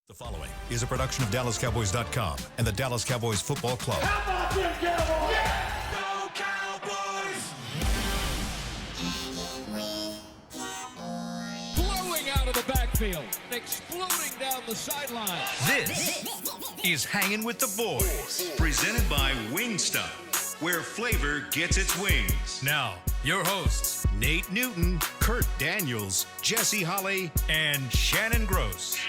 The following is a production of DallasCowboys.com and the Dallas Cowboys Football Club. How about them Cowboys? Yeah! Go Cowboys! Blowing out of the backfield, exploding down the sideline. This is Hangin' with the Boys, presented by Wingstop, where flavor gets its wings. Now, your hosts, Nate Newton, Kurt Daniels, Jesse Holley, and Shannon Gross.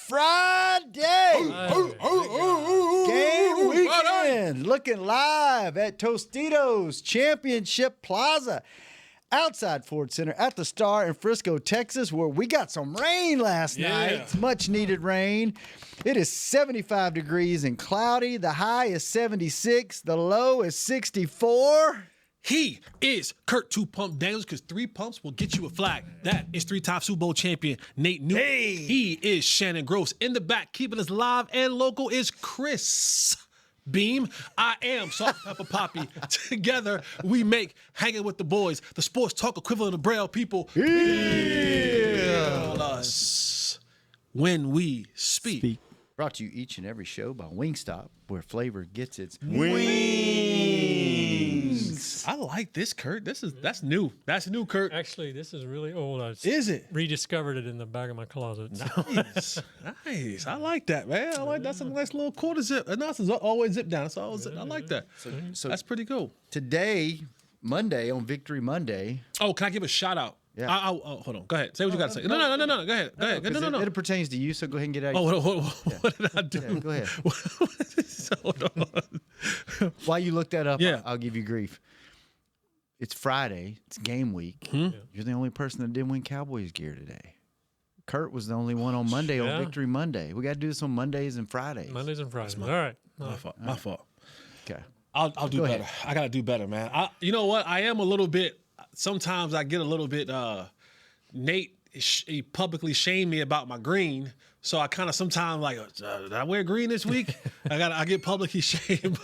Friday, game weekend, looking live at Tostitos Championship Plaza outside Ford Center at the Star in Frisco, Texas, where we got some rain last night, much needed rain. It is 75 degrees and cloudy. The high is 76. The low is 64. He is Kurt 2 Pump Daniels, because 3 pumps will get you a flag. That is 3-time Super Bowl champion Nate Newton. Hey. He is Shannon Gross. In the back, keeping us live and local, is Chris Beam. I am Salt and Pepper Poppy. Together, we make Hanging with the Boys, the sports talk equivalent of Braille people. Heal us when we speak. Brought to you each and every show by Wingstop, where flavor gets its Wings. I like this, Kurt. That's new. That's new, Kurt. Actually, this is really old. Is it? Rediscovered it in the back of my closet. Nice. Nice. I like that, man. I like that's a nice little quarter zip. And that's always zip down. So I like that. So that's pretty cool. today, Monday, on Victory Monday. Oh, can I give a shout out? Yeah. hold on. Go ahead. Say what you got to say. No. Go ahead. Go ahead. No. It pertains to you, so go ahead and get out. What did I do? Yeah, go ahead. Hold on. While you look that up, Yeah. I'll give you grief. It's Friday. It's game week. You're the only person that didn't win Cowboys gear today. Kurt was the only one on Monday on Victory Monday. We got to do this on Mondays and Fridays. Mondays and Fridays. All right. My fault. Okay. I'll do Go better. ahead. I got to do better, man. You know what? I am a little bit, sometimes I get a little bit, Nate, he publicly shamed me about my green. So I kind of sometimes like, did I wear green this week? I get publicly shamed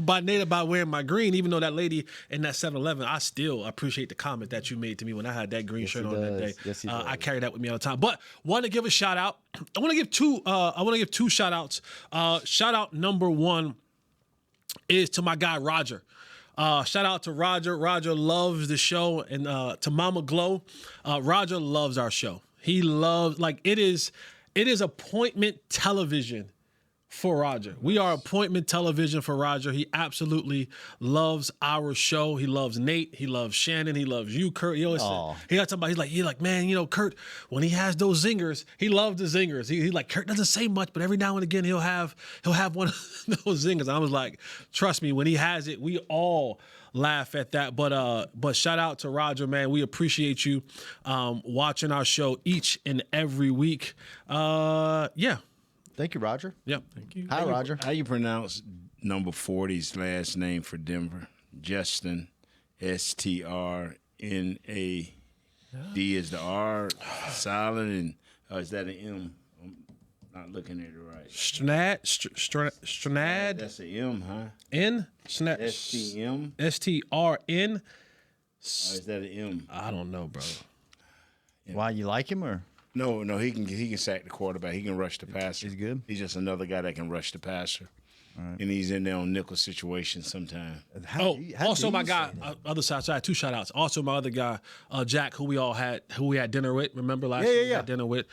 by Nate about wearing my green, even though that lady in that 7-Eleven, I still appreciate the comment that you made to me when I had that green shirt on that day. Yes, he does. I carry that with me all the time. But want to give a shout out. I want to give two shout outs. Shout out number one is to my guy Roger. Shout out to Roger. Roger loves the show. And to Mama Glow, Roger loves our show. He loves, it is appointment television for Roger. We are appointment television for Roger. He absolutely loves our show. He loves Nate. He loves Shannon. He loves you, Kurt. He always he's like, man, Kurt, when he has those zingers, he loves the zingers. He like, Kurt doesn't say much, but every now and again he'll have one of those zingers. And I was like, trust me, when he has it, we all laugh at that. But shout out to Roger, man. We appreciate you watching our show each and every week. Yeah. Thank you, Roger. Yep. Thank you. Hi, Roger. How you pronounce number 40's last name for Denver? Justin, Strnad. Is the R silent, and is that an M? I'm not looking at it right. Strnad. That's an M, huh? N. STM. STRN. Or is that an M? I don't know, bro. Why, you like him or? No, he can sack the quarterback. He can rush the passer. He's good? He's just another guy that can rush the passer. And he's in there on nickel situations sometimes. Also my guy, other side. So I had 2 shout outs. Also my other guy, Jack, who we had dinner with. Remember last year we had dinner with?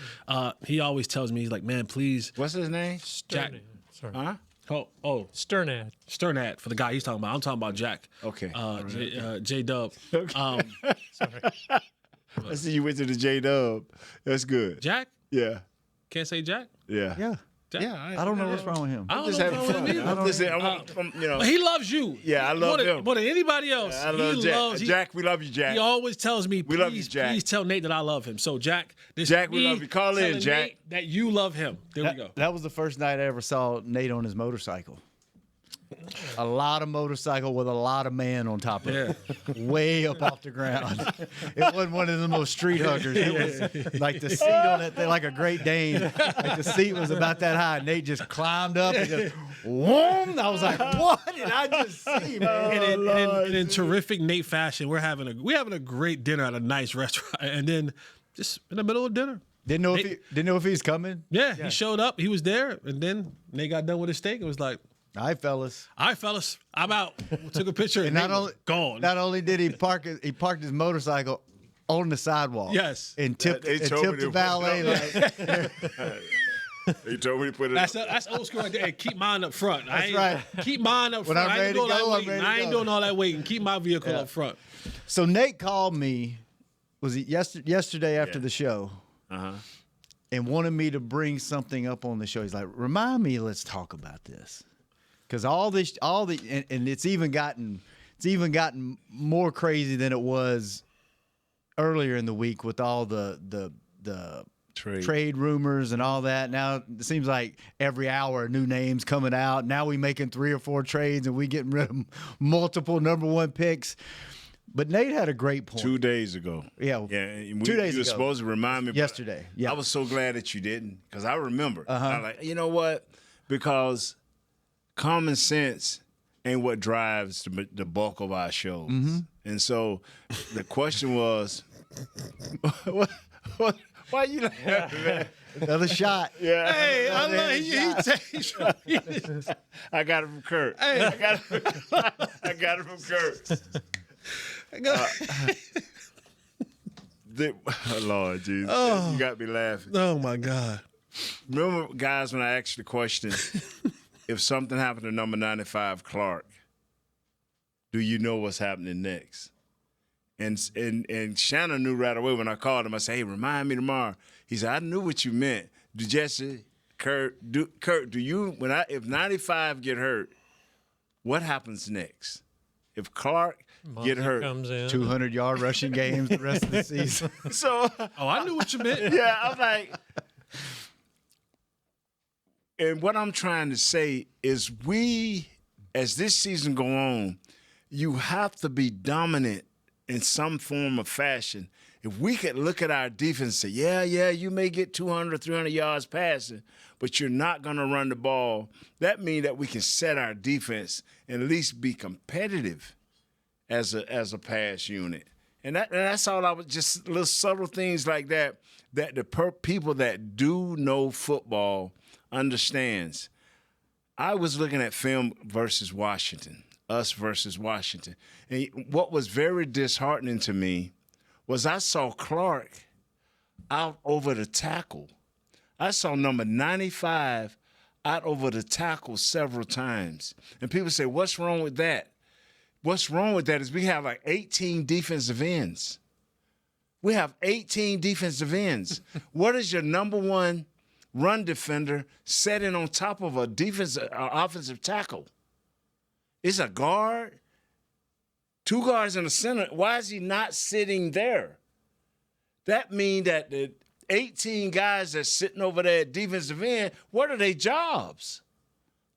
He always tells me, he's like, man, please. What's his name? Jack. Sorry. Huh? Strnad. Strnad for the guy he's talking about. I'm talking about Jack. Okay. J-Dub. Sorry. I see you went to the J-Dub. That's good. Jack? Yeah. Can't say Jack? Yeah. Yeah. Jack? Yeah. I don't know what's wrong with him. I don't Just know having what's fun. wrong with him I'm just saying, But he loves you. Yeah, I love him. More than anybody else. I love he Jack. loves Jack, we love you, Jack. He always tells me, We love you, Jack. please tell Nate that I love him. So, Jack, this Jack, is we me love you. Call in, telling Jack. Nate that you love him. There we go. That was the first night I ever saw Nate on his motorcycle. A lot of motorcycle with a lot of man on top of it. Way up off the ground. It wasn't one of the most street huggers. It was like the seat on it, like a Great Dane. Like the seat was about that high. Nate just climbed up and just, whoom. I was like, what did I just see, man? And in terrific Nate fashion, we're having a great dinner at a nice restaurant, and then just in the middle of dinner. Didn't know if he's coming. Yeah, he showed up. He was there, and then Nate got done with his steak. It was like, All right, fellas. I'm out. Took a picture, and not Nate was only gone. Not only did he parked his motorcycle on the sidewalk. Yes. And tipped the valet. He told me to put it. That's old school right there. Hey, keep mine up front. That's right. Keep mine up front. I'm ready to go, I'm ready to I ain't go. doing all that waiting. Keep my vehicle up front. So Nate called me. Was it yesterday after the show? And wanted me to bring something up on the show. He's like, remind me, let's talk about this. Because and it's even gotten more crazy than it was earlier in the week with all the trade rumors and all that. Now it seems like every hour new names coming out. Now we making 3 or 4 trades and we getting rid of multiple number 1 picks. But Nate had a great point. 2 days ago. Yeah. 2 days ago. You were supposed to remind me. Yesterday. Yeah. I was so glad that you didn't, because I remember. Uh-huh. I'm like, you know what? Because common sense ain't what drives the bulk of our shows. Mm-hmm. And so the question was, why you laughing, man? Another shot. Yeah. Hey, I love I got it from Kurt. Hey. I got it from Kurt. Lord Jesus, you got me laughing. Oh my God. Remember, guys, when I asked the question, if something happened to number 95 Clark, do you know what's happening next? And Shannon knew right away when I called him. I said, hey, remind me tomorrow. He said, I knew what you meant. Kurt, do you, if 95 get hurt, what happens next? If Clark get hurt, comes in. 200-yard rushing games the rest of the season. So, I knew what you meant. yeah, I'm like, and what I'm trying to say is as this season go on, you have to be dominant in some form or fashion. If we could look at our defense and say, yeah, you may get 200, 300 yards passing, but you're not going to run the ball, that means that we can set our defense and at least be competitive as a pass unit. And that's all I was, just little subtle things like that the people that do know football understands. I was looking at film versus Washington, us versus Washington. And what was very disheartening to me was I saw Clark out over the tackle. I saw number 95 out over the tackle several times. And people say, what's wrong with that? What's wrong with that is we have like 18 defensive ends. We have 18 defensive ends. What is your number 1 run defender setting on top of a offensive tackle? It's a guard, 2 guards in the center. Why is he not sitting there? That means that the 18 guys that's sitting over there at defensive end, what are their jobs?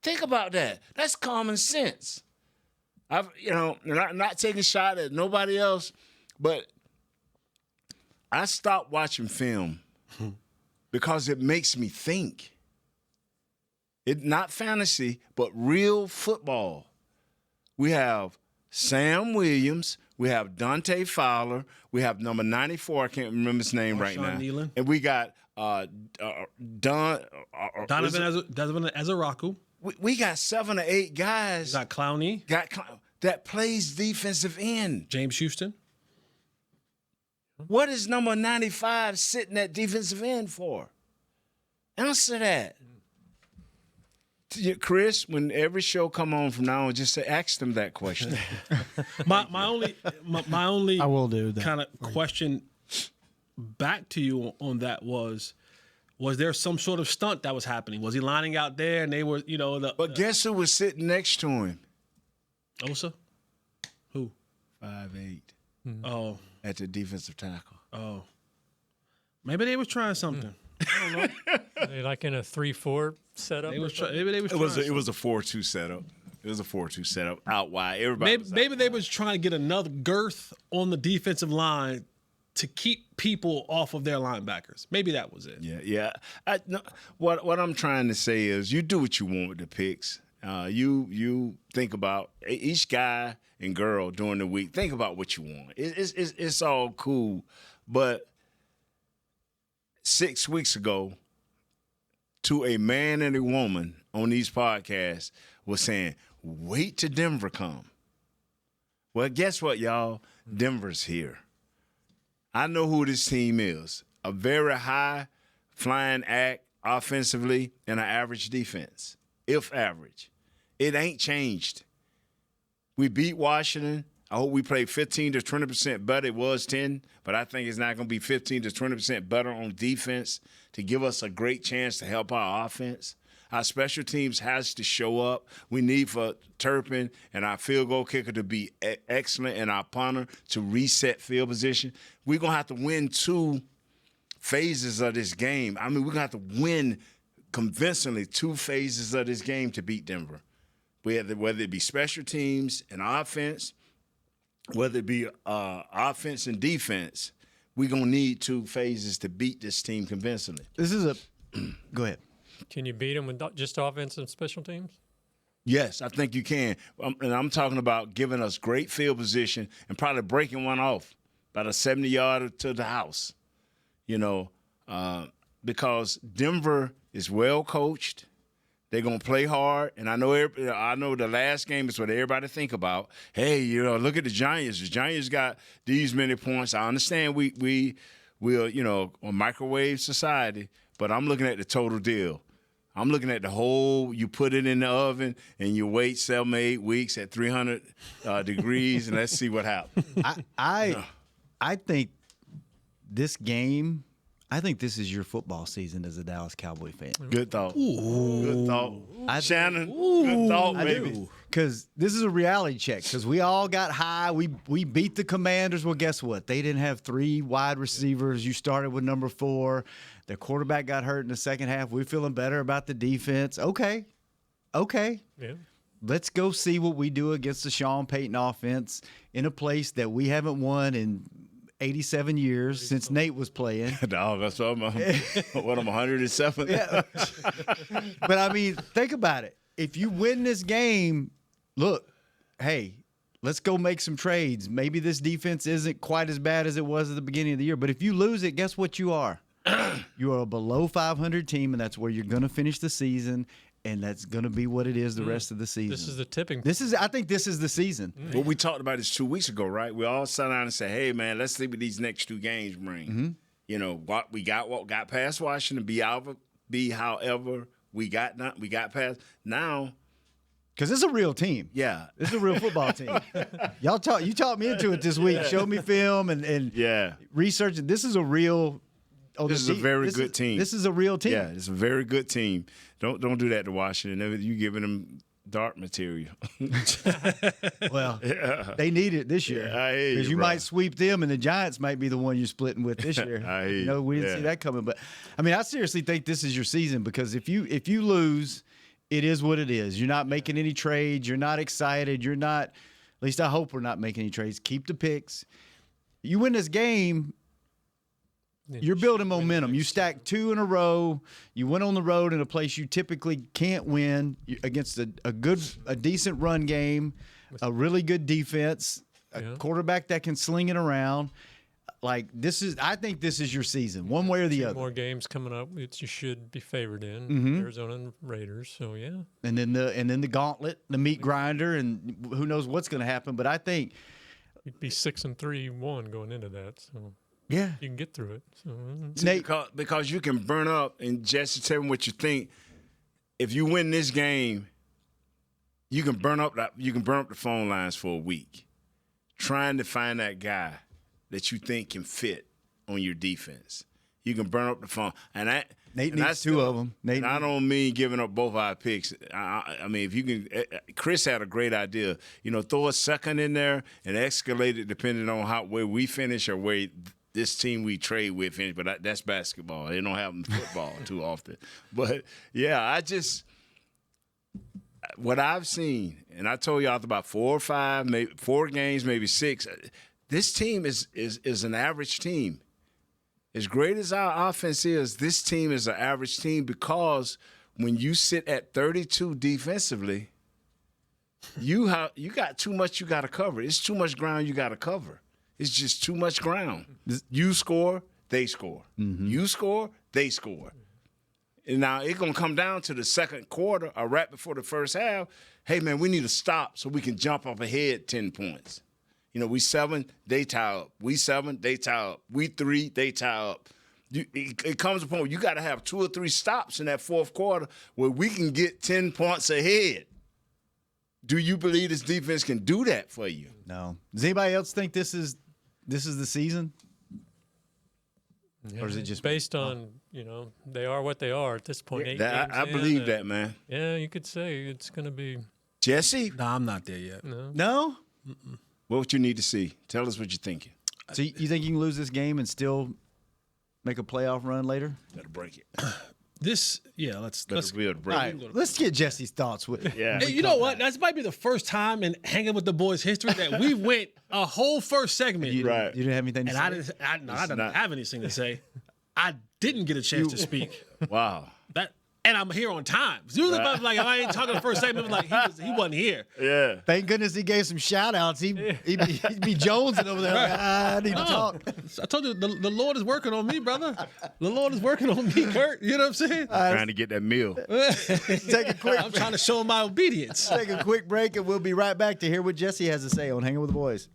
Think about that. That's common sense. I'm not taking a shot at nobody else, but I stopped watching film because it makes me think. Not fantasy, but real football. We have Sam Williams, we have Dante Fowler, we have number 94, I can't remember his name right now. Nealon. And we got Donovan Azaraku. We got 7 or 8 guys. Got Clowney. That plays defensive end. James Houston. What is number 95 sitting at defensive end for? Answer that. Chris, when every show come on from now on, just ask them that question. my only I will do that. kind of question back to you on that was there some sort of stunt that was happening? Was he lining out there and they were, But guess who was sitting next to him? Osa? Who? 5'8". Oh. At the defensive tackle. Oh. Maybe they was trying something. I don't know. They like in a 3-4 setup. Maybe they was It was a 4-2 setup. It was a 4-2 setup out wide. Everybody. Maybe they was trying to get another girth on the defensive line to keep people off of their linebackers. Maybe that was it. Yeah. What I'm trying to say is, you do what you want with the picks, You think about each guy and girl during the week. Think about what you want. It's all cool, but 6 weeks ago, to a man and a woman on these podcasts was saying, "Wait till Denver come." Well, guess what, y'all? Denver's here. I know who this team is. A very high flying act offensively and an average defense, if average. It ain't changed. We beat Washington. I hope we play 15 to 20% better. It was 10, but I think it's not going to be 15 to 20% better on defense to give us a great chance to help our offense. Our special teams has to show up. We need for Turpin and our field goal kicker to be excellent and our punter to reset field position. We're going to have to win 2 phases of this game. I mean, we're going to have to win convincingly 2 phases of this game to beat Denver. Whether it be special teams and offense, whether it be offense and defense, we're going to need 2 phases to beat this team convincingly. This is a – go ahead. Can you beat them with just offense and special teams? Yes, I think you can. And I'm talking about giving us great field position and probably breaking one off about a 70-yarder to the house, because Denver is well coached. They're going to play hard. And I know the last game is what everybody think about. Hey, look at the Giants. The Giants got these many points. I understand we're, a microwave society, but I'm looking at the total deal. I'm looking at the whole, you put it in the oven and you wait 7 or 8 weeks at 300 degrees and let's see what happens. I think this game, I think this is your football season as a Dallas Cowboy fan. Good thought. Good thought. Shannon, good thought, baby. Because this is a reality check. Because we all got high. We beat the Commanders. Well, guess what? They didn't have 3 wide receivers. You started with number 4. The quarterback got hurt in the second half. We're feeling better about the defense. Okay. Yeah. Let's go see what we do against the Sean Payton offense in a place that we haven't won in 87 years since Nate was playing. Dog, that's what I'm 107. Yeah. But, I mean, think about it. If you win this game, look, hey, let's go make some trades. Maybe this defense isn't quite as bad as it was at the beginning of the year. But if you lose it, guess what you are? You are a below 500 team, and that's where you're going to finish the season, and that's going to be what it is the rest of the season. This is the tipping. I think this is the season. What we talked about this 2 weeks ago, right? We all sat down and said, hey, man, let's see what these next 2 games bring. What we got past Washington, however we got past. Now, because it's a real team. Yeah. It's a real football team. You taught me into it this week. Showed me film and researching. This is a real this is a very good team. This is a real team. Yeah, it's a very good team. Don't do that to Washington. You giving them dark material. Well, they need it this year because you might sweep them, and the Giants might be the one you're splitting with this year. We didn't see that coming. But I mean, I seriously think this is your season because if you lose, it is what it is. You're not making any trades. You're not excited. You're not. At least I hope we're not making any trades. Keep the picks. You win this game. You're building momentum. You stack 2 in a row. You went on the road in a place you typically can't win against a decent run game, a really good defense, a quarterback that can sling it around. I think this is your season, one way or the other. More games coming up that you should be favored in, Arizona and Raiders. So yeah. And then the gauntlet, the meat grinder, and who knows what's going to happen. But I think you'd be 6-3-1 going into that. So. Yeah, you can get through it. So, Nate, because you can burn up, and Jesse, tell me what you think. If you win this game, you can burn up the phone lines for a week, trying to find that guy that you think can fit on your defense. You can burn up the phone, Nate needs 2 of them. And I don't mean giving up both our picks. I mean, if you can, Chris had a great idea. Throw a second in there and escalate it depending on where we finish or where this team we trade with finish. But that's basketball. They don't have football too often. But yeah, what I've seen, and I told y'all about 4 or 5, maybe 4 games, maybe 6. This team is an average team. As great as our offense is, this team is an average team because when you sit at 32 defensively, you got too much you got to cover. It's too much ground you got to cover. It's just too much ground. You score, they score. You score, they score. And now it's going to come down to the second quarter or right before the first half. Hey, man, we need to stop so we can jump up ahead 10 points. You know, we 7, they tie up. We 7, they tie up. We 3, they tie up. It comes to a point where you got to have 2 or 3 stops in that fourth quarter where we can get 10 points ahead. Do you believe this defense can do that for you? No. Does anybody else think this is the season? Yeah, or is it just based on, they are what they are at this point? 8 games I in, believe that, man. Yeah, you could say it's going to be. Jesse, No, I'm not there yet. No? what would you need to see? Tell us what you're thinking. So you think you can lose this game and still make a playoff run later? Better break it. Let's Better be able to break All right, let's get Jesse's thoughts with it. Yeah. Hey, you know what? That might be the first time in Hanging with the Boys history that we went a whole first segment. Right. You didn't have anything to And say? I didn't not- have anything to say. I didn't get a chance to speak. Wow. And I'm here on time. Usually if I ain't talking the first segment, like he wasn't here. Yeah. Thank goodness he gave some shout-outs. He'd be jonesing over there. Like, I need to talk. I told you, the Lord is working on me, brother. The Lord is working on me, Kurt. You know what I'm saying? Trying to get that meal. Take a quick I'm trying to show him my obedience. Take a quick break, and we'll be right back to hear what Jesse has to say on Hanging with the Boys.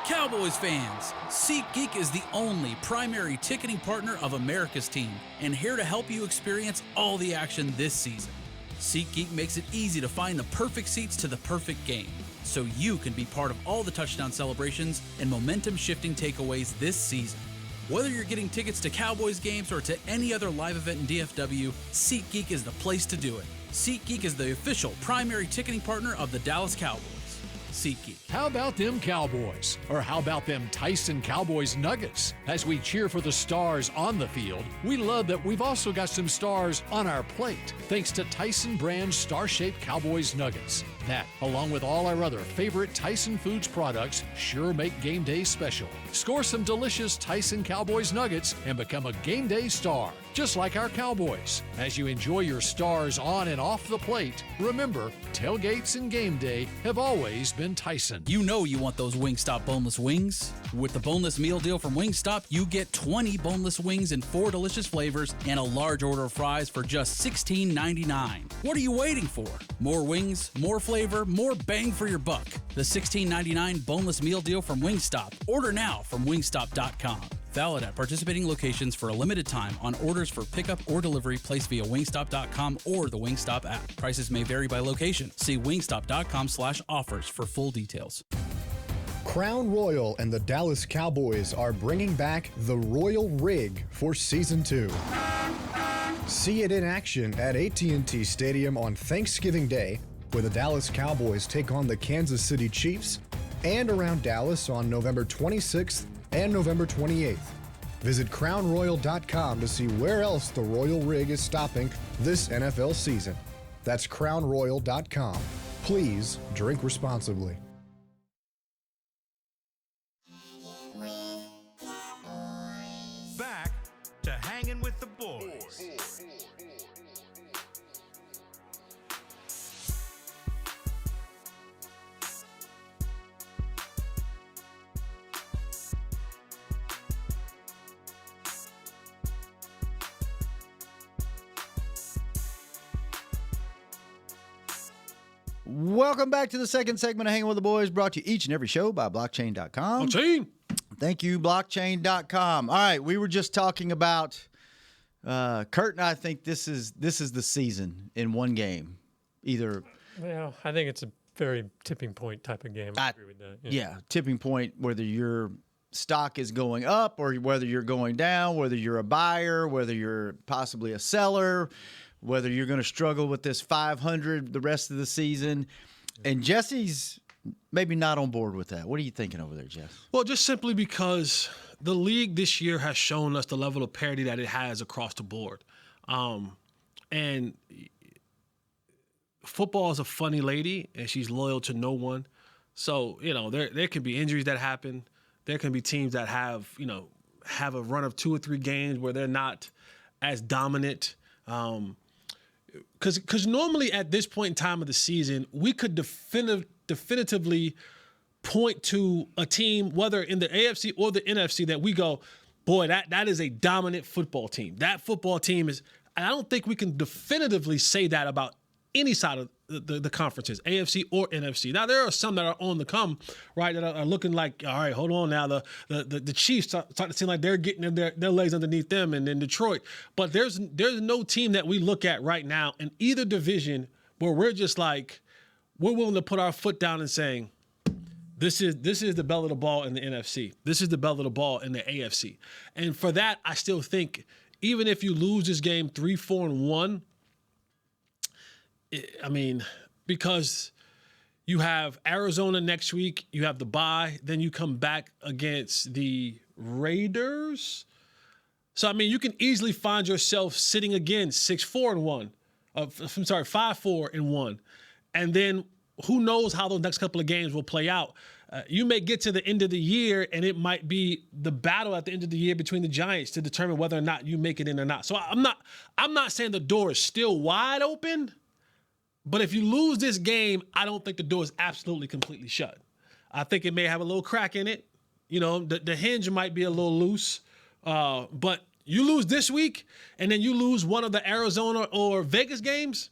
Cowboys fans, SeatGeek is the only primary ticketing partner of America's team and here to help you experience all the action this season. SeatGeek makes it easy to find the perfect seats to the perfect game, so you can be part of all the touchdown celebrations and momentum-shifting takeaways this season. Whether you're getting tickets to Cowboys games or to any other live event in DFW, SeatGeek is the place to do it. SeatGeek is the official primary ticketing partner of the Dallas Cowboys. SeatGeek. How about them Cowboys? Or how about them Tyson Cowboys Nuggets? As we cheer for the stars on the field, we love that we've also got some stars on our plate, thanks to Tyson brand star-shaped Cowboys Nuggets. That, along with all our other favorite Tyson Foods products, sure make game day special. Score some delicious Tyson Cowboys Nuggets and become a game day star, just like our Cowboys. As you enjoy your stars on and off the plate, remember, tailgates and game day have always been Tyson. You know you want those Wingstop boneless wings. With the boneless meal deal from Wingstop, you get 20 boneless wings in 4 delicious flavors and a large order of fries for just $16.99. What are you waiting for? More wings, more flavor, more bang for your buck. The $16.99 boneless meal deal from Wingstop. Order now from wingstop.com. Valid at participating locations for a limited time on orders for pickup or delivery placed via wingstop.com or the Wingstop app. Prices may vary by location. See wingstop.com/offers for full details. Crown Royal and the Dallas Cowboys are bringing back the Royal Rig for Season 2. See it in action at AT&T Stadium on Thanksgiving Day, where the Dallas Cowboys take on the Kansas City Chiefs, and around Dallas on November 26th and November 28th. Visit crownroyal.com to see where else the Royal Rig is stopping this NFL season. That's crownroyal.com. Please drink responsibly. Back to Hanging with the Boys. Welcome back to the second segment of Hanging with the Boys, brought to you each and every show by blockchain.com. Team. Thank you, blockchain.com. All right, we were just talking about Kurt and I think this is the season in one game. Either Well, I think it's a very tipping point type of game. I agree with that. yeah, tipping point, whether your stock is going up or whether you're going down, whether you're a buyer, whether you're possibly a seller, whether you're going to struggle with this 500 the rest of the season. And Jesse's maybe not on board with that. What are you thinking over there, Jess? Well, just simply because the league this year has shown us the level of parity that it has across the board. And football is a funny lady, and she's loyal to no one. So, there can be injuries that happen. There can be teams that have a run of 2 or 3 games where they're not as dominant. Because normally at this point in time of the season, we could definitively point to a team, whether in the AFC or the NFC, that we go, boy, that is a dominant football team. That football team is, and I don't think we can definitively say that about any side of the conferences, AFC or NFC. Now, there are some that are on the come, right, that are looking like, all right, hold on now. The Chiefs start to seem like they're getting their legs underneath them, and then Detroit. But there's no team that we look at right now in either division where we're just like, we're willing to put our foot down and saying, this is the bell of the ball in the NFC. This is the bell of the ball in the AFC. And for that, I still think, even if you lose this game 3-4-1, I mean, because you have Arizona next week, you have the bye, then you come back against the Raiders. So, I mean, you can easily find yourself sitting again 6-4-1. I'm sorry, 5-4-1. And then who knows how those next couple of games will play out. You may get to the end of the year, and it might be the battle at the end of the year between the Giants to determine whether or not you make it in or not. So I'm not saying the door is still wide open, but if you lose this game, I don't think the door is absolutely completely shut. I think it may have a little crack in it. You know, the hinge might be a little loose. But you lose this week, and then you lose one of the Arizona or Vegas games,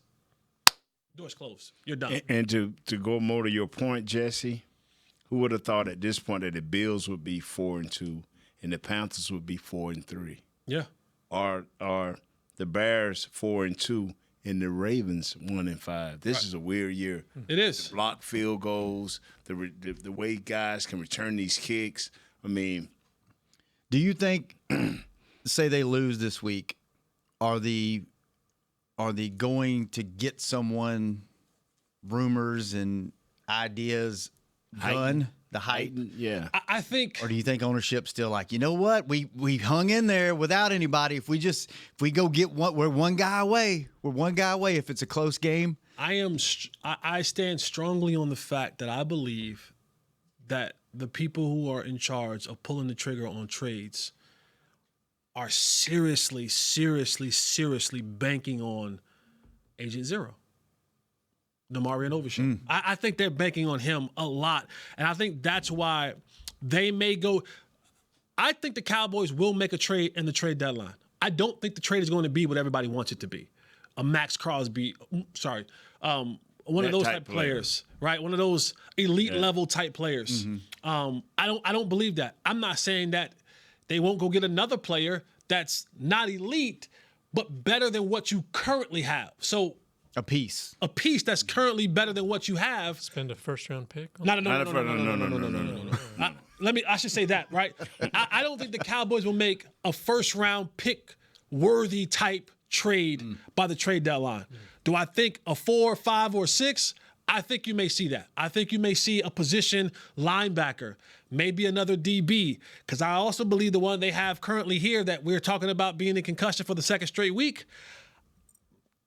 door's closed. You're done. And to go more to your point, Jesse, who would have thought at this point that the Bills would be 4-2 and the Panthers would be 4-3? Yeah. Or the Bears 4-2 and the Ravens 1-5. This is a weird year. It is. The block field goals, the way guys can return these kicks. I mean, do you think, say they lose this week, are they going to get someone, rumors and ideas done? The hype? Yeah. I think. Or do you think ownership's still like, you know what? We hung in there without anybody. If we go get one, we're one guy away. We're one guy away if it's a close game. I stand strongly on the fact that I believe that the people who are in charge of pulling the trigger on trades are seriously banking on Agent Zero, Demarion Overshown. I think they're banking on him a lot, and I think that's why they may go. I think the Cowboys will make a trade in the trade deadline. I don't think the trade is going to be what everybody wants it to be. A Max Crosby, one of those type players, right? One of those elite level type players. I don't believe that. I'm not saying that they won't go get another player that's not elite, but better than what you currently have. So a piece that's currently better than what you have. Spend a first-round pick? No. I should say that, right? I don't think the Cowboys will make a first-round pick worthy type trade by the trade deadline. Do I think a 4, 5, or 6? I think you may see that. I think you may see a position linebacker, maybe another DB, because I also believe the one they have currently here that we're talking about being in concussion for the second straight week,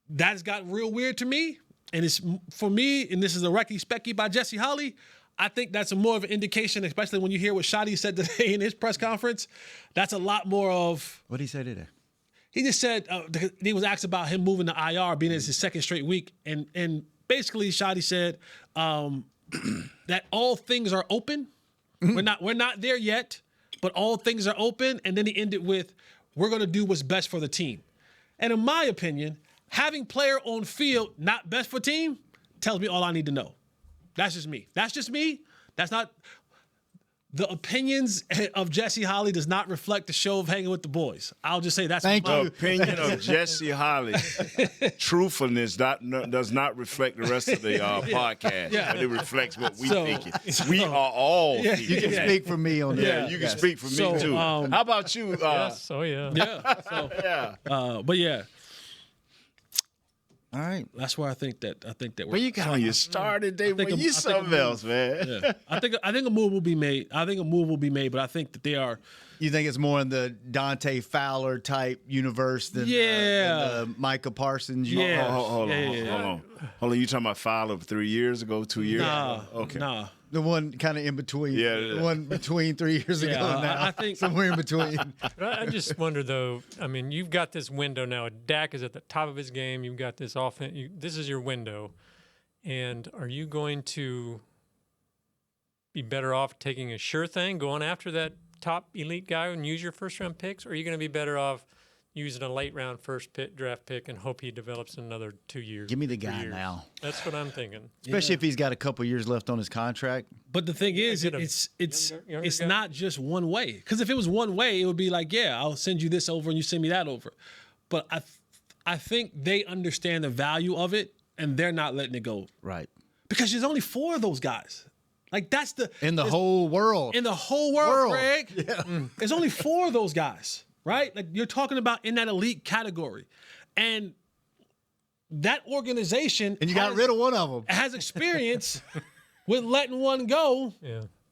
that's got real weird to me. And it's, for me, and this is a Recky Specky by Jesse Holley, I think that's more of an indication, especially when you hear what Shotty said today in his press conference. That's a lot more of... What did he say today? He just said, he was asked about him moving to IR, being his second straight week. And basically, Shotty said that all things are open. We're not there yet, but all things are open. And then he ended with, we're going to do what's best for the team. And in my opinion, having player on field not best for team tells me all I need to know. That's just me. That's not... The opinions of Jesse Holley does not reflect the show of Hanging with the Boys. I'll just say that's the opinion of Jesse Holley. Truthfulness does not reflect the rest of the podcast. Yeah. But it reflects what we thinking. We are all thinking. You can speak for me on that. Yeah, you can speak for me too. How about you? Yes. Oh yeah. Yeah. So, but yeah. All right, that's where I think that we're. Well, you got you started, Dave. Well, you something else, man. Yeah. I think a move will be made. But I think that they are You think it's more in the Dante Fowler type universe than the Micah Parsons? Hold on. You talking about Fowler 3 years ago, 2 years ago? Okay. Nah. The one kind of in between. Yeah. The one between 3 years ago and now. I think somewhere in between. I just wonder, though, I mean, you've got this window now. Dak is at the top of his game. You've got this offense. This is your window. And are you going to be better off taking a sure thing, going after that top elite guy and use your first-round picks? Or are you going to be better off using a late-round draft pick and hope he develops in another 2 years? Give me the guy now. That's what I'm thinking. Especially if he's got a couple years left on his contract. But the thing is, it's not just one way. Because if it was one way, it would be like, yeah, I'll send you this over and you send me that over. But I think they understand the value of it, and they're not letting it go. Right. Because there's only 4 of those guys. Like, that's in the whole world. In the whole world, Craig. Yeah. There's only 4 of those guys, right? Like, you're talking about in that elite category. And that organization and you got rid of one of them. Has experience with letting one go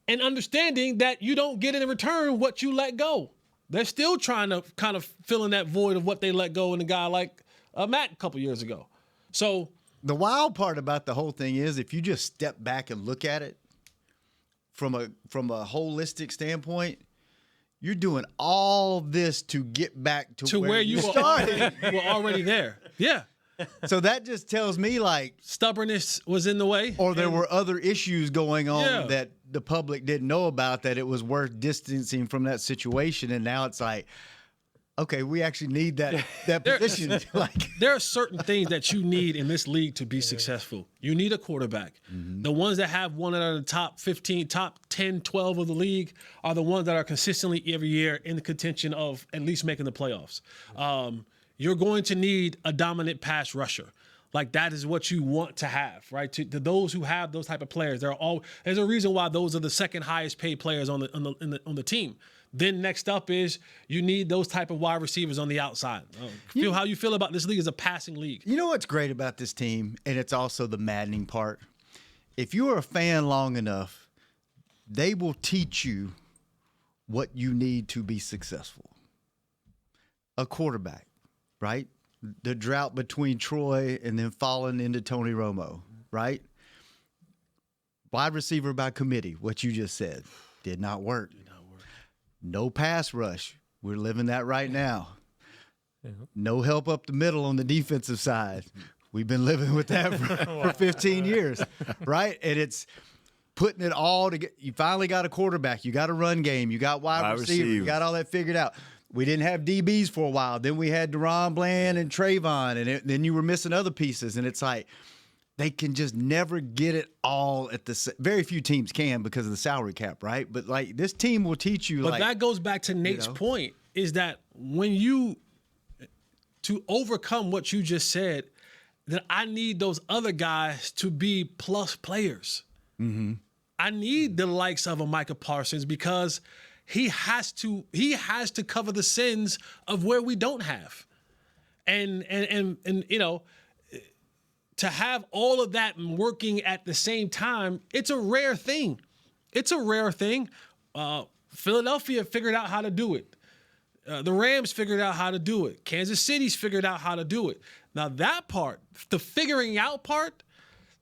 and understanding that you don't get in return what you let go. They're still trying to kind of fill in that void of what they let go in a guy like Matt a couple years ago. So the wild part about the whole thing is if you just step back and look at it from a holistic standpoint, you're doing all this to get back to where you started. You were already there. Yeah. So that just tells me like stubbornness was in the way, or there were other issues going on that the public didn't know about, that it was worth distancing from that situation. And now it's like, okay, we actually need that position. There are certain things that you need in this league to be successful. You need a quarterback. Mm-hmm. The ones that have one that are the top 15, top 10, 12 of the league are the ones that are consistently every year in the contention of at least making the playoffs. You're going to need a dominant pass rusher. Like, that is what you want to have, right? To those who have those type of players, there's a reason why those are the second highest paid players on the team. Then next up is you need those type of wide receivers on the outside. How you feel about this league is a passing league. You know what's great about this team, and it's also the maddening part? If you are a fan long enough, they will teach you what you need to be successful. A quarterback, right? The drought between Troy and then falling into Tony Romo, right? Wide receiver by committee, what you just said, did not work. No pass rush. We're living that right now. No help up the middle on the defensive side. We've been living with that for 15 years, right? And it's putting it all together. You finally got a quarterback. You got a run game. You got wide receiver. You got all that figured out. We didn't have DBs for a while. Then we had DeRon Bland and Trayvon, and then you were missing other pieces. And it's like they can just never get it all at the – very few teams can because of the salary cap, right? But, like, this team will teach you, But that goes back to Nate's point, is that when you – to overcome what you just said, that I need those other guys to be plus players. Mm-hmm. I need the likes of a Micah Parsons because he has to cover the sins of where we don't have. And you know – to have all of that working at the same time, it's a rare thing. It's a rare thing. Philadelphia figured out how to do it. The Rams figured out how to do it. Kansas City's figured out how to do it. Now that part, the figuring out part,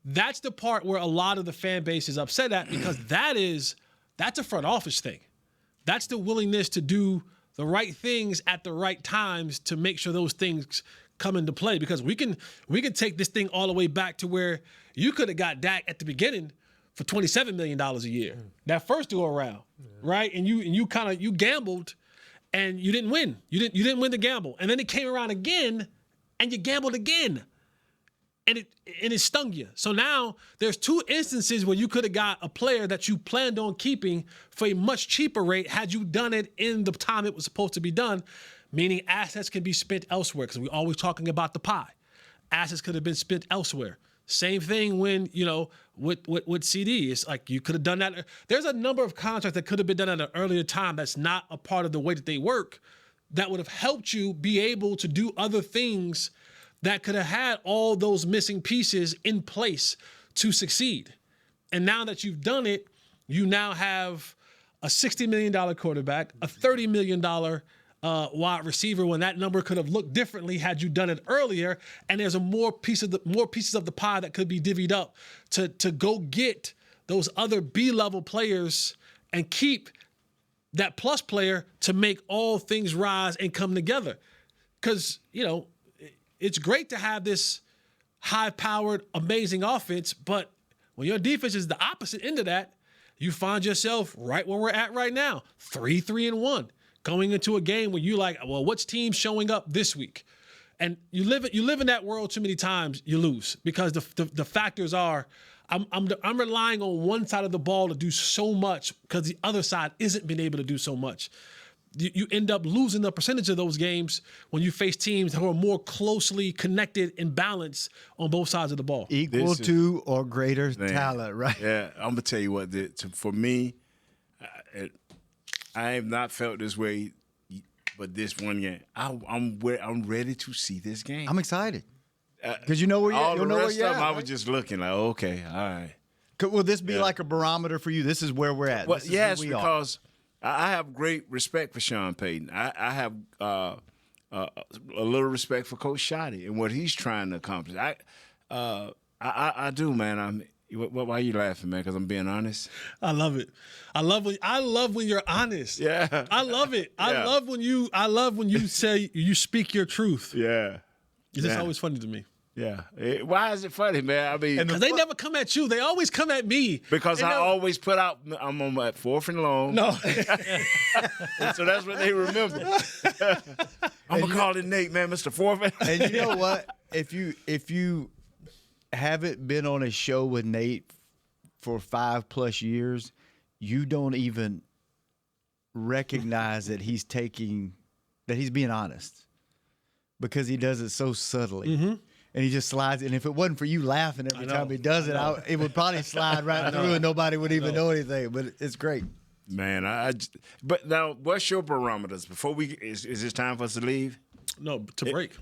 that's the part where a lot of the fan base is upset at because that's a front office thing. That's the willingness to do the right things at the right times to make sure those things come into play, because we can take this thing all the way back to where you could have got Dak at the beginning for $27 million a year. That first go around, right? And you gambled and you didn't win. You didn't win the gamble. And then it came around again and you gambled again. And it stung you. So now there's 2 instances where you could have got a player that you planned on keeping for a much cheaper rate had you done it in the time it was supposed to be done. Meaning assets can be spent elsewhere, because we're always talking about the pie. Assets could have been spent elsewhere. Same thing when, with CD. It's like you could have done that. There's a number of contracts that could have been done at an earlier time that's not a part of the way that they work that would have helped you be able to do other things that could have had all those missing pieces in place to succeed. And now that you've done it, you now have a $60 million quarterback, a $30 million wide receiver, when that number could have looked differently had you done it earlier. And there's more pieces of the pie that could be divvied up to go get those other B-level players and keep that plus player to make all things rise and come together. Because, it's great to have this high-powered, amazing offense, but when your defense is the opposite end of that, you find yourself right where we're at right now, 3-1, going into a game where you're like, well, what's team showing up this week? And you live in that world too many times, you lose, because the factors are, I'm relying on one side of the ball to do so much because the other side isn't being able to do so much. You end up losing the percentage of those games when you face teams who are more closely connected and balanced on both sides of the ball. Equal to or greater talent, right? Yeah, I'm going to tell you what, for me, I have not felt this way, but this one game, I'm ready to see this game. I'm excited. Because you know where you're at. I was just looking like, okay, all right. Will this be like a barometer for you? This is where we're at. Well, yes, because I have great respect for Sean Payton. I have a little respect for Coach Shotty and what he's trying to accomplish. I do, man. Why are you laughing, man? Because I'm being honest. I love it. I love when you're honest. Yeah. I love it. I love when you say you speak your truth. Yeah. It's just always funny to me. Yeah. Why is it funny, man? I mean, because they never come at you. They always come at me. Because I always put out, I'm on at 4th and long. No. So that's what they remember. I'm going to call it Nate, man, Mr. 4th. And you know what? If you haven't been on a show with Nate for 5+ years, you don't even recognize that he's being honest, because he does it so subtly. Mm-hmm. And he just slides. And if it wasn't for you laughing every time he does it, it would probably slide right through and nobody would even know anything. But it's great. Man, but now, what's your barometers? Before is this time for us to leave? No, to break.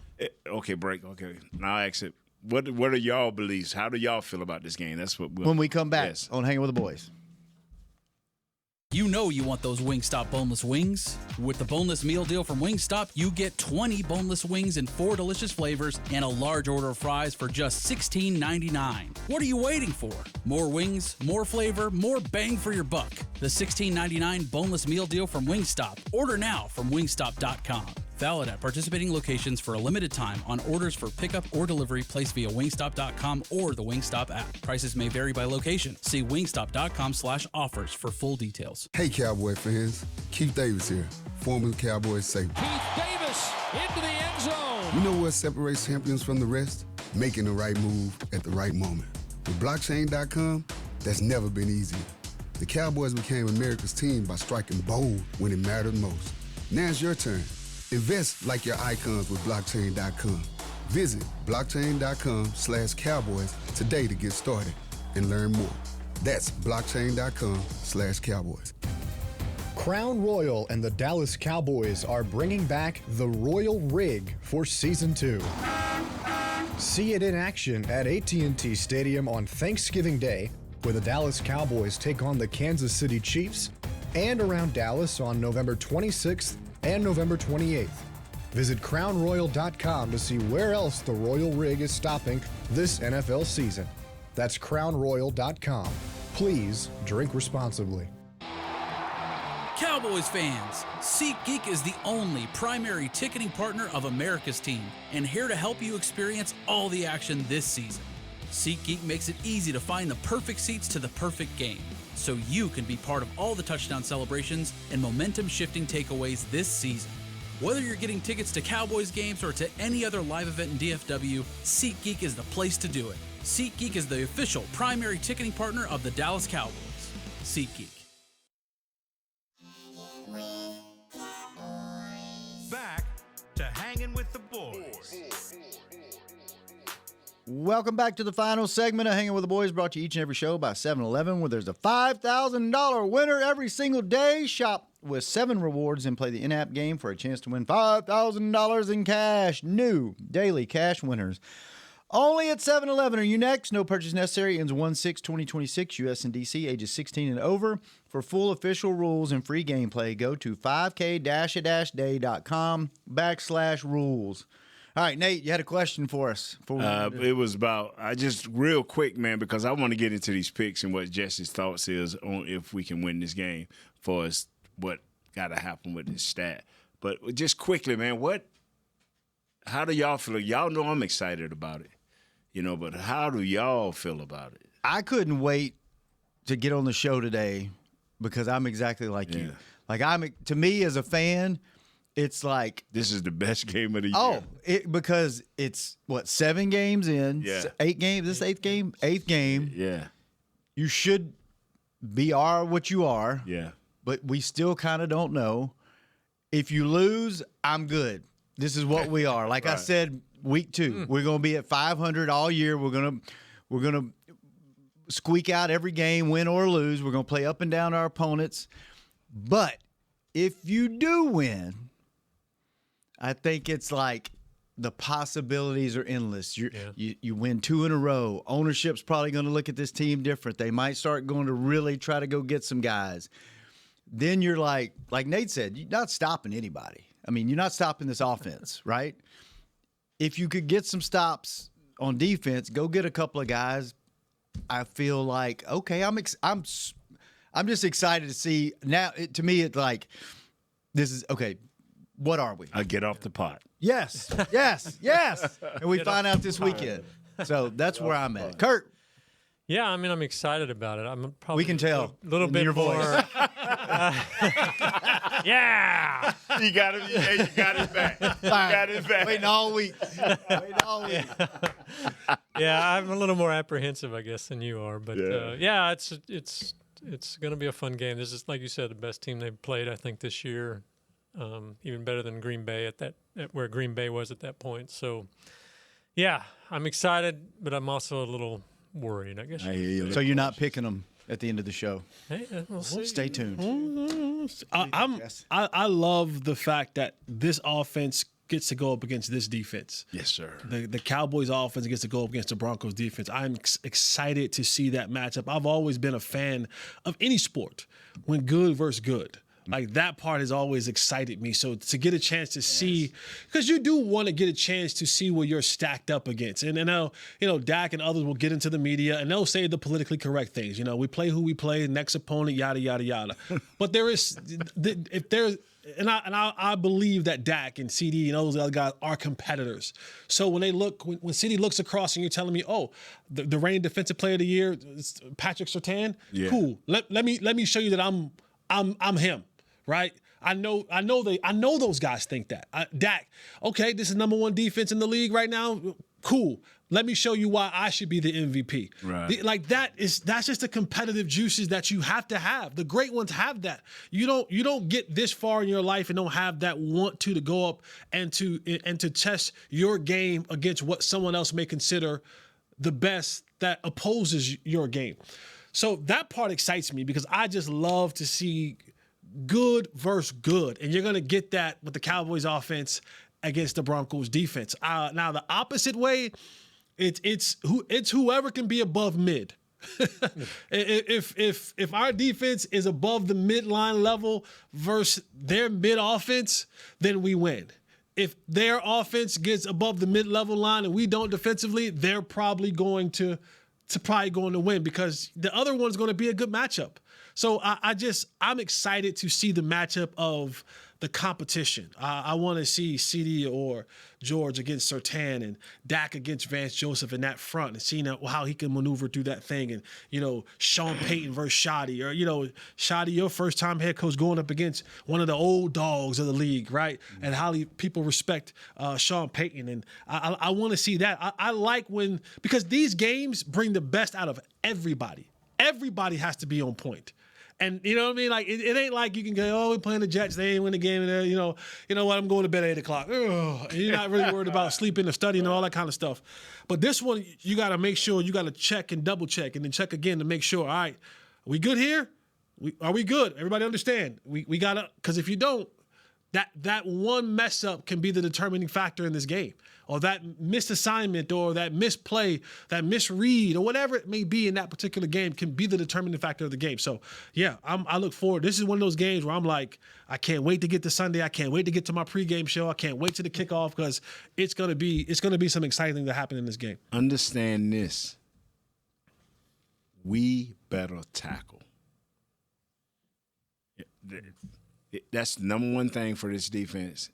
Okay, break. Okay. Now I exit. What are y'all beliefs? How do y'all feel about this game? That's what when we come back on Hanging with the Boys. You know you want those Wingstop boneless wings. With the boneless meal deal from Wingstop, you get 20 boneless wings in 4 delicious flavors and a large order of fries for just $16.99. What are you waiting for? More wings, more flavor, more bang for your buck. The $16.99 boneless meal deal from Wingstop. Order now from wingstop.com. Valid at participating locations for a limited time on orders for pickup or delivery placed via wingstop.com or the Wingstop app. Prices may vary by location. See wingstop.com/offers for full details. Hey, Cowboy fans. Keith Davis here, former Cowboys safety. Keith Davis into the end zone. You know what separates champions from the rest? Making the right move at the right moment. With blockchain.com, that's never been easier. The Cowboys became America's team by striking bold when it mattered most. Now it's your turn. Invest like your icons with blockchain.com. Visit blockchain.com/Cowboys today to get started and learn more. That's blockchain.com/Cowboys. Crown Royal and the Dallas Cowboys are bringing back the Royal Rig for Season 2. See it in action at AT&T Stadium on Thanksgiving Day, where the Dallas Cowboys take on the Kansas City Chiefs, and around Dallas on November 26th and November 28th. Visit crownroyal.com to see where else the Royal Rig is stopping this NFL season. That's crownroyal.com. Please drink responsibly. Cowboys fans, SeatGeek is the only primary ticketing partner of America's team and here to help you experience all the action this season. SeatGeek makes it easy to find the perfect seats to the perfect game, so you can be part of all the touchdown celebrations and momentum-shifting takeaways this season. Whether you're getting tickets to Cowboys games or to any other live event in DFW, SeatGeek is the place to do it. SeatGeek is the official primary ticketing partner of the Dallas Cowboys. SeatGeek. Back to Hanging with the Boys. Welcome back to the final segment of Hanging with the Boys, brought to you each and every show by 7-Eleven, where there's a $5,000 winner every single day. Shop with 7 rewards and play the in-app game for a chance to win $5,000 in cash. New daily cash winners Only at 7-Eleven. Are you next? No purchase necessary. Ends 1/6/2026. U.S. and D.C. Ages 16 and over. For full official rules and free gameplay, go to 5k-day.com/rules. All right, Nate, you had a question for us. It was about, real quick, man, because I want to get into these picks and what Jesse's thoughts is on if we can win this game for us, what got to happen with this stat. But just quickly, man, how do y'all feel? Y'all know I'm excited about it, but how do y'all feel about it? I couldn't wait to get on the show today because I'm exactly like you. Like, to me as a fan, it's like this is the best game of the year. Because it's 7 games in, 8 games. This 8th game, 8th game. Yeah, you should be what you are. Yeah, but we still kind of don't know. If you lose, I'm good. This is what we are. Like I said, week 2, we're gonna be at 500 all year. We're gonna squeak out every game, win or lose. We're gonna play up and down our opponents. But if you do win, I think it's like the possibilities are endless. You win 2 in a row. Ownership's probably going to look at this team different. They might start going to really try to go get some guys. Then you're like Nate said, you're not stopping anybody. I mean, you're not stopping this offense, right? If you could get some stops on defense, go get a couple of guys. I feel like, okay, I'm just excited to see. Now, to me, it's like, this is, okay, what are we? I get off the pot. Yes. And we find out this weekend. So that's where I'm at. Kurt. Yeah, I mean, I'm excited about it. I'm probably we can tell a little bit your more. Voice. Yeah. You got it back. You got it back. Waiting all week. Yeah, I'm a little more apprehensive, I guess, than you are. But it's going to be a fun game. This is, like you said, the best team they've played, I think, this year. Even better than Green Bay at where Green Bay was at that point. So, yeah, I'm excited, but I'm also a little worried, I guess. I hear you. So you're not picking them at the end of the show. Hey, we'll see. Stay tuned. I love the fact that this offense gets to go up against this defense. Yes, sir. The Cowboys offense gets to go up against the Broncos defense. I'm excited to see that matchup. I've always been a fan of any sport when good versus good. Like, that part has always excited me. So to get a chance to see, because you do want to get a chance to see what you're stacked up against. And I know, Dak and others will get into the media and they'll say the politically correct things. We play who we play, next opponent, yada, yada, yada. But there is, if there's, and I believe that Dak and CD and all those other guys are competitors. So when CD looks across and you're telling me, the reigning defensive player of the year, Patrick Surtain, cool. Let me show you that I'm him. Right? I know those guys think that. Dak, okay, this is number 1 defense in the league right now. Cool. Let me show you why I should be the MVP. Right. That's just the competitive juices that you have to have. The great ones have that. You don't get this far in your life and don't have that want to go up and to test your game against what someone else may consider the best that opposes your game. So that part excites me because I just love to see good versus good. And you're going to get that with the Cowboys offense against the Broncos defense. Now, the opposite way, it's whoever can be above mid. If our defense is above the midline level versus their mid offense, then we win. If their offense gets above the mid-level line and we don't defensively, they're probably going to win because the other one's going to be a good matchup. So I'm excited to see the matchup of the competition. I want to see CD or George against Surtain and Dak against Vance Joseph in that front and seeing how he can maneuver through that thing. And, Sean Payton versus Shoddy or, Shoddy, your first time head coach going up against one of the old dogs of the league, right? Mm-hmm. And how people respect Sean Payton. And I want to see that. I like because these games bring the best out of everybody. Everybody has to be on point. And you know what I mean? Like it ain't like you can go, we're playing the Jets, they ain't win the game, and you know what, I'm going to bed at 8:00. Ugh. And you're not really worried about sleeping or studying and all that kind of stuff. But this one, you got to make sure you got to check and double check and then check again to make sure. All right, are we good here? Are we good? Everybody understand? We got to, because if you don't, that one mess up can be the determining factor in this game, or that missed assignment, or that misplay, that misread, or whatever it may be in that particular game can be the determining factor of the game. So yeah, I look forward. This is one of those games where I'm like, I can't wait to get to Sunday. I can't wait to get to my pregame show. I can't wait to the kickoff because it's gonna be some exciting thing to happen in this game. Understand this. We better tackle. That's the number one thing for this defense.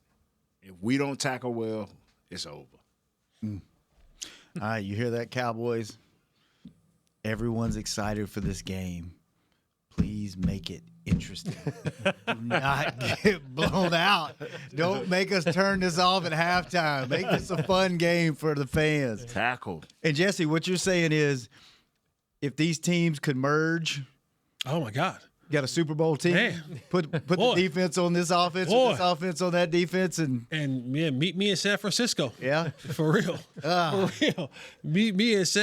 If we don't tackle well, it's over. All right, you hear that, Cowboys? Everyone's excited for this game. Please make it interesting. Do not get blown out. Don't make us turn this off at halftime. Make this a fun game for the fans. Tackle. And Jesse, what you're saying is if these teams could merge. Oh, my God. Got a Super Bowl team. Man. Put the defense on this offense, or this offense on that defense, and yeah, meet me in San Francisco. Yeah, for real, for real. Meet me in That's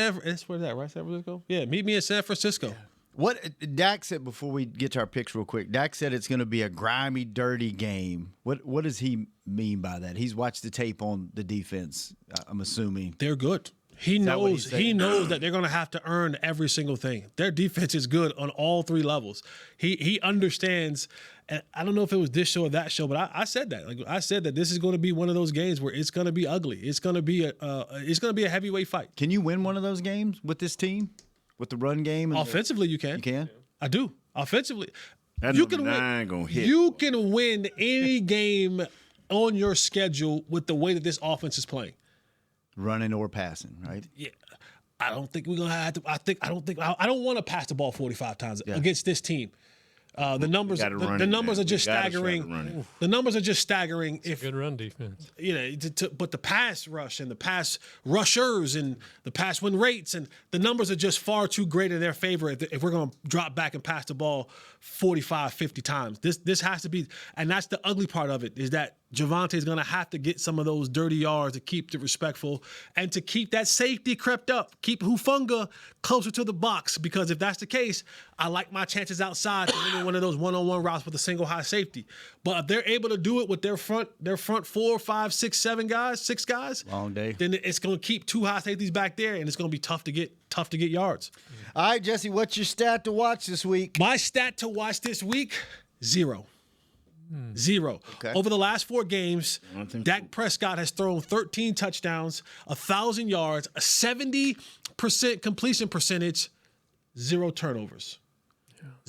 where's that, right? San Francisco. Yeah, meet me in San Francisco. What Dak said before we get to our picks real quick. Dak said it's going to be a grimy, dirty game. What does he mean by that? He's watched the tape on the defense. I'm assuming they're good. He knows that they're going to have to earn every single thing. Their defense is good on all three levels. He understands, and I don't know if it was this show or that show, but I said that. Like I said that this is going to be one of those games where it's going to be ugly. It's going to be a heavyweight fight. Can you win one of those games with this team, with the run game? And offensively, you can. You can. I do. Offensively, that you can win. Gonna hit. You can win any game on your schedule with the way that this offense is playing. Running or passing, right? Yeah. I don't think we're gonna have to. I don't want to pass the ball 45 times against this team. The numbers are just staggering. The numbers are just staggering. It's a good run defense. But the pass rush and the pass rushers and the pass win rates and the numbers are just far too great in their favor if we're going to drop back and pass the ball 45, 50 times. This has to be, and that's the ugly part of it, is that Javonte is going to have to get some of those dirty yards to keep it respectful and to keep that safety crept up, keep Hufanga closer to the box, because if that's the case, I like my chances outside to winning one of those one-on-one routes with a single high safety. But if they're able to do it with their front 4, 5, 6, 7 guys, 6 guys, long day, then it's going to keep 2 high safeties back there, and it's going to be tough to get yards. All right, Jesse, what's your stat to watch this week? My stat to watch this week, 0. 0. Okay. Over the last 4 games, Dak Prescott has thrown 13 touchdowns, 1,000 yards, a 70% completion percentage, 0 turnovers.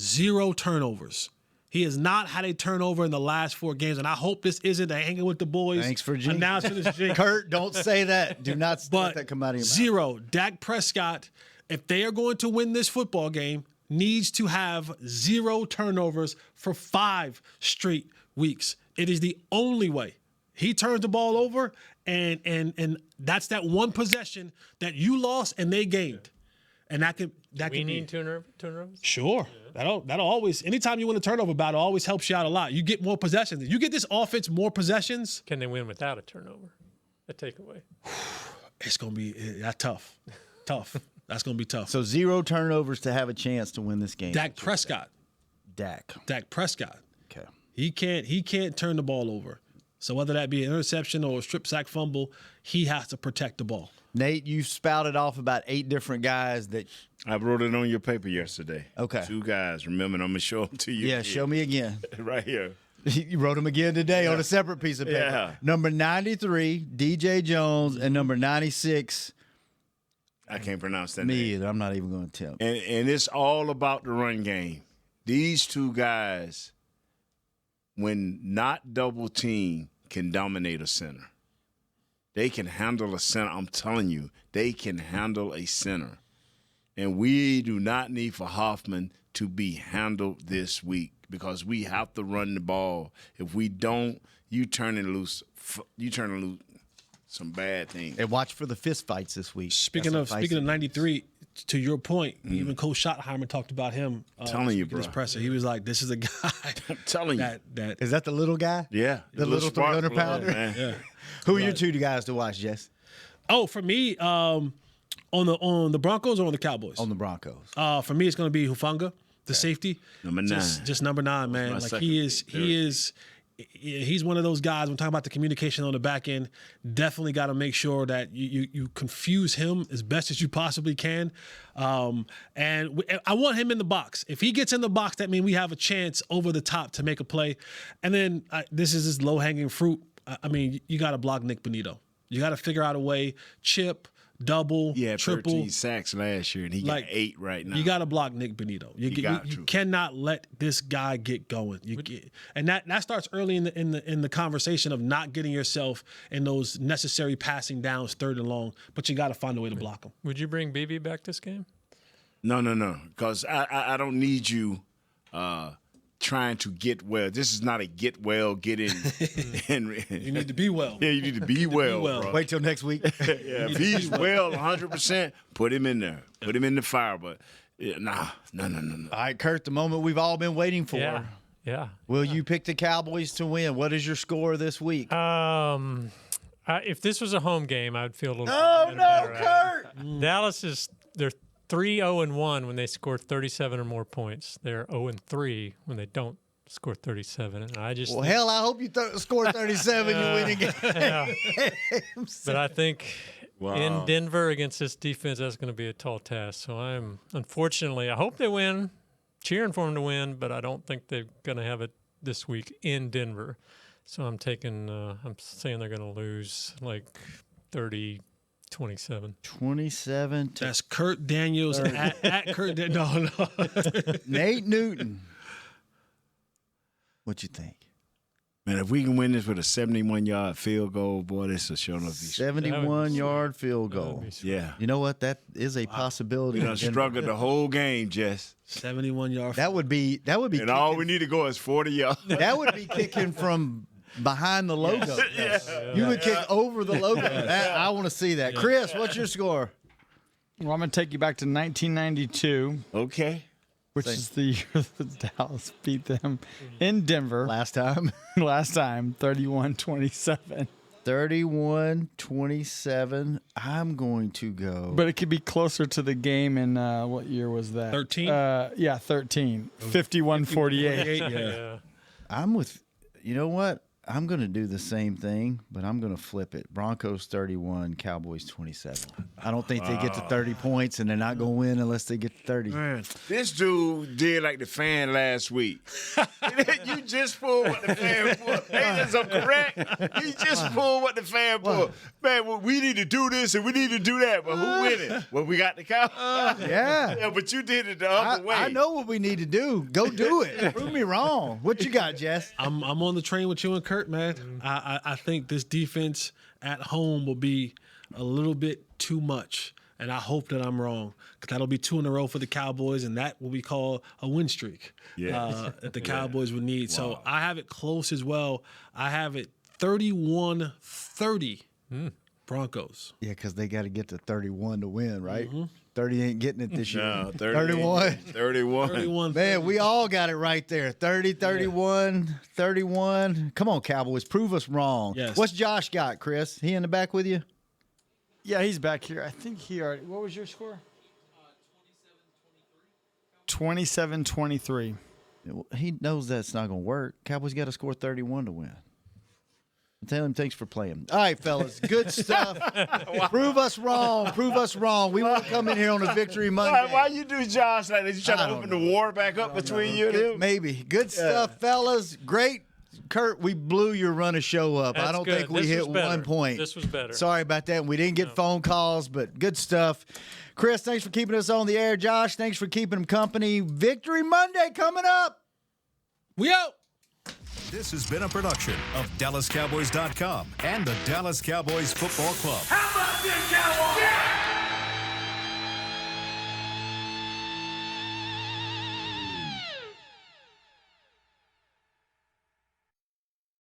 0 turnovers. He has not had a turnover in the last 4 games, and I hope this isn't a hanging with the boys. Thanks for jinx. Announcing this jinx. Kurt, don't say that. Do not let that come out of your mouth. 0. Dak Prescott, if they are going to win this football game, needs to have 0 turnovers for 5 straight weeks. It is the only way. He turns the ball over, and that's that one possession that you lost and they gained. And that could need turnovers? Sure. Yeah. That'll always, anytime you win a turnover battle, always helps you out a lot. You get more possessions. You get this offense more possessions. Can they win without a turnover? A takeaway. It's gonna be tough. That's gonna be tough. So 0 turnovers to have a chance to win this game. Dak Prescott. Dak Prescott. Okay. He can't turn the ball over. So whether that be an interception or a strip sack fumble, he has to protect the ball. Nate, you spouted off about 8 different guys that I wrote it on your paper yesterday. Okay. 2 guys. Remember, I'm gonna show them to you. Yeah, show me again. Right here. You wrote them again today on a separate piece of paper. Yeah. Number 93, DJ Jones, and number 96. I can't pronounce that Me name. either. I'm not even going to tell. And it's all about the run game. These 2 guys, when not double team, can dominate a center. They can handle a center. I'm telling you, they can handle a center. And we do not need for Hoffman to be handled this week because we have to run the ball. If we don't, you turn loose some bad things. And watch for the fist fights this week. Speaking of 93, to your point, even Coach Schottenheimer talked about him. Telling you, bro. His presser. He was like, "This is a guy." I'm telling you. That is that the little guy? Yeah, the little 300-pounder. Man. Yeah. Who are your 2 guys to watch, Jess? Oh, for me, on the Broncos or on the Cowboys? On the Broncos. For me, it's going to be Hufanga, the safety. Number 9. Just number 9, man. Like he is he's one of those guys. When talking about the communication on the back end, definitely got to make sure that you confuse him as best as you possibly can. And I want him in the box. If he gets in the box, that means we have a chance over the top to make a play. And then this is his low-hanging fruit. I mean, you got to block Nick Bonito. You got to figure out a way, chip, double, triple. 13 sacks last year, and he got 8 right now. You got to block Nick Bonito. You cannot let this guy get going. And that starts early in the conversation of not getting yourself in those necessary passing downs, 3rd and long. But you got to find a way to block him. Would you bring BB back this game? No, because I don't need you trying to get well. This is not a get well, get in. You need to be well. Yeah, you need to be well. Bro. Wait till next week. If he's well 100%, put him in there. Put him in the fire. But no. All right, Kurt, the moment we've all been waiting for. Yeah. Will you pick the Cowboys to win? What is your score this week? If this was a home game, I'd feel a little better. Kurt! Dallas they're 3-0-1 when they score 37 or more points. They're 0-3 when they don't score 37. And I just hell, I hope you score 37. You win again. But I think in Denver against this defense, that's going to be a tall task. So I hope they win. Cheering for them to win, but I don't think they're going to have it this week in Denver. So I'm saying they're going to lose like 30-27. 27. That's Kurt Daniels at Kurt. No. Nate Newton. What you think? Man, if we can win this with a 71-yard field goal, boy, this will show enough. 71-yard field goal. Yeah. You know what? That is a possibility. We done struggled the whole game, Jess. 71-yard. That would be. And kicking, all we need to go is 40 yards. That would be kicking from behind the logo. You would kick over the logo. I want to see that. Chris, what's your score? Well, I'm going to take you back to 1992. Okay. Which is the year that Dallas beat them in Denver. Last time, 31-27. 31-27. I'm going to go. But it could be closer to the game in, what year was that? 13? Yeah, 13. 51-48. Yeah. I'm with, you know what? I'm going to do the same thing, but I'm going to flip it. Broncos 31, Cowboys 27. I don't think they get to 30 points, and they're not going to win unless they get to 30. Man, this dude did like the fan last week. You just pulled what the fan pulled. Hey, that's correct. You just pulled what the fan pulled. Man, well, we need to do this and we need to do that, but who winning? Well, we got the Cowboys. Yeah, but you did it the other way. I know what we need to do. Go do it. Prove me wrong. What you got, Jess? I'm on the train with you and Kurt, man. I think this defense at home will be a little bit too much, and I hope that I'm wrong, because that'll be 2 in a row for the Cowboys, and that will be called a win streak that the Cowboys would need. Wow. So I have it close as well. I have it 31-30 Broncos. Yeah, because they got to get to 31 to win, right? 30 ain't getting it this year. No, 31. 31. Man, we all got it right there. 30, 31, 31. Come on, Cowboys. Prove us wrong. Yes. What's Josh got, Chris? He in the back with you? Yeah, he's back here. I think he already. What was your score? 27-23. He knows that's not going to work. Cowboys got to score 31 to win. Tell him thanks for playing. All right, fellas. Good stuff. Prove us wrong. Prove us wrong. We won't come in here on a victory Monday. Why you do Josh like that? You trying to open the war back up between you and him? Maybe. Good stuff, fellas. Great. Kurt, we blew your run of show up. That's I don't good. think we This hit was better. 1 point. This was better. Sorry about that. We didn't get phone calls, but good stuff. Chris, thanks for keeping us on the air. Josh, thanks for keeping them company. Victory Monday coming up. We out. This has been a production of DallasCowboys.com and the Dallas Cowboys Football Club. How about this, Cowboys? Yeah!